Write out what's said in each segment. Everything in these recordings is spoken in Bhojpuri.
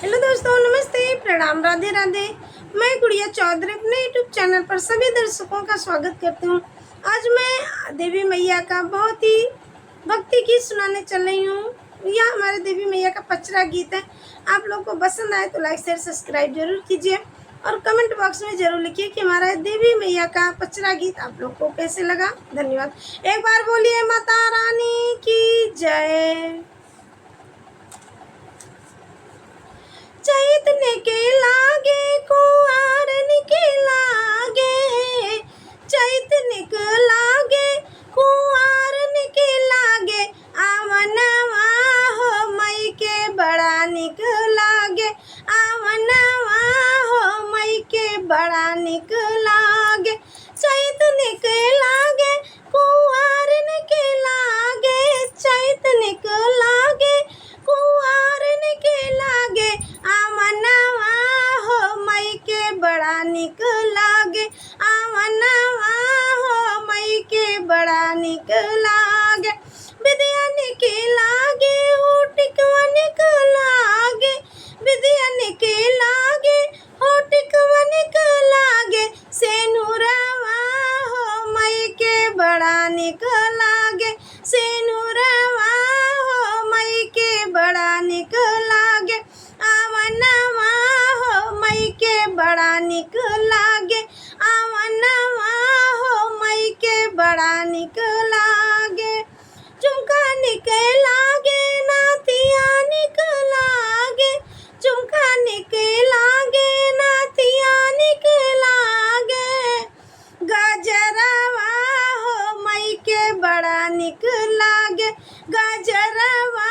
हेलो दोस्तों, नमस्ते, प्रणाम, राधे राधे। मैं गुड़िया चौधरी अपने यूट्यूब चैनल पर सभी दर्शकों का स्वागत करती हूँ। आज मैं देवी मैया का बहुत ही भक्ति गीत सुनाने चल रही हूँ। यह हमारे देवी मैया का पचरा गीत है। आप लोग को पसंद आए तो लाइक शेयर सब्सक्राइब जरूर कीजिए और कमेंट बॉक्स में जरूर लिखिए कि हमारा देवी मैया का पचरा गीत आप लोग को कैसे लगा। धन्यवाद। एक बार बोलिए माता रानी की जय। चैतन्य के लागे कुआरन के लागे, चैतन्य के लागे कुआरन के लागे, आवनवा हो मई के बड़ा निक लागे, आवनवा हो मई के बड़ा निक लागे। चैतन्य के लागे कुआरन के लागे, चैतन्य के लागे कुआरन के लागे, आवनवा हो मई के बड़ा निक लागे, आवनवा हो मई के बड़ा निक लागे। विद्या निक लागे होटिकवा निक लागे, विद्या निक लागे होटिकवा निक लागे, सेनुरवा हो मई के बड़ा निक लागे, सेनुरवा हो मई के बड़ा निक लागे, आवनवा हो मई के बड़ा निक लागे, आवनवा हो मई के बड़ा निक लागे। झुमका निक लागे नातिया निक लागे, झुमका निक लागे नातिया निक लागे, गजरवा हो मई के बड़ा निक लागे, गजरवा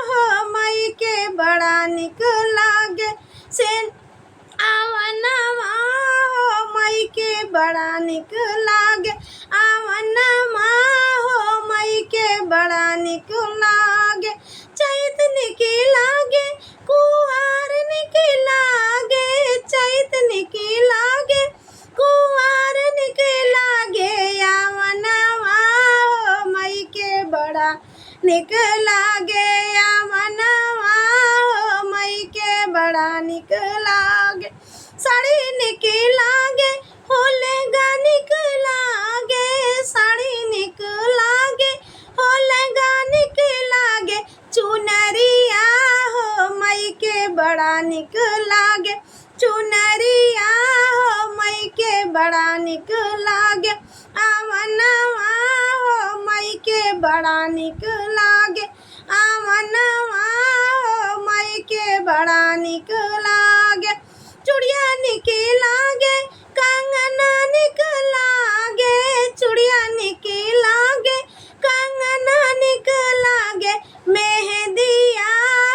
हो मई के बड़ा निक लागे, सेन आवनवा हो मई के बड़ा निक लागे, आवनवा हो मई के बड़ा निक लागे। चैतन्य के लागे कुआरन के लागे, चैतन्य के लागे कुआरन के लागे, आवनवा हो मई के बड़ा निक लागे, आवनवा हो मई के बड़ा निक लागे। साड़ी निक लागे होलेगा निक लागे, साड़ी निक लागे होलेगा निक लागे, चुनरिया हो मई के बड़ा निक लागे, चुनरिया हो मई के बड़ा निक लागे, आवनवा हो मई के बड़ा निक लागे, आवनवा हो मई के बड़ा निक लागे। चूड़िया निक लागे कंगना निक लागे, चूड़िया निक लागे कंगना निक लागे, मेहंदिया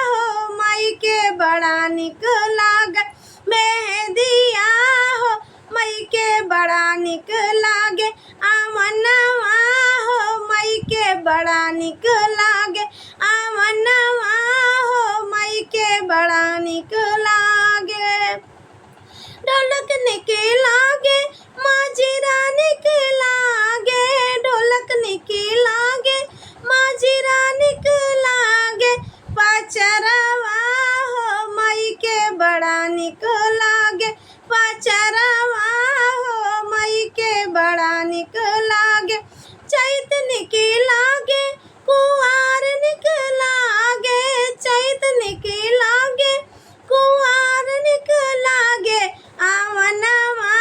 हो मई के बड़ा निक लागे, मेहंदिया हो मई के बड़ा निक लागे, आवनवा हो मई के बड़ा निक लागे, आवनवा हो मई के बड़ा निक लागे। ढोलक निक लागे माजीरा निक लागे, ढोलक निक लागे माजीरा निक लागे, पचरवा हो मई के बड़ा निक लागे, पचरवा हो मई के बड़ा निक लागे। चैतन्य के लागे कुआरन के लागे, चैतन्य के लागे कुआरन के लागे, आवनवा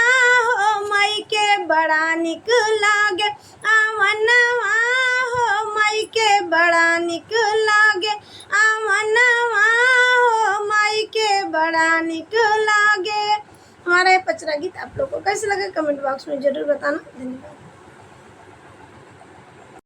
हो मई के बड़ा निक लागे, आवनवा हो मई के बड़ा निक लागे, आवनवा हो मई के बड़ा निक लागे। हमारा ये पचरा गीत आप लोग को कैसे लगा कमेंट बॉक्स में जरूर बताना। धन्यवाद।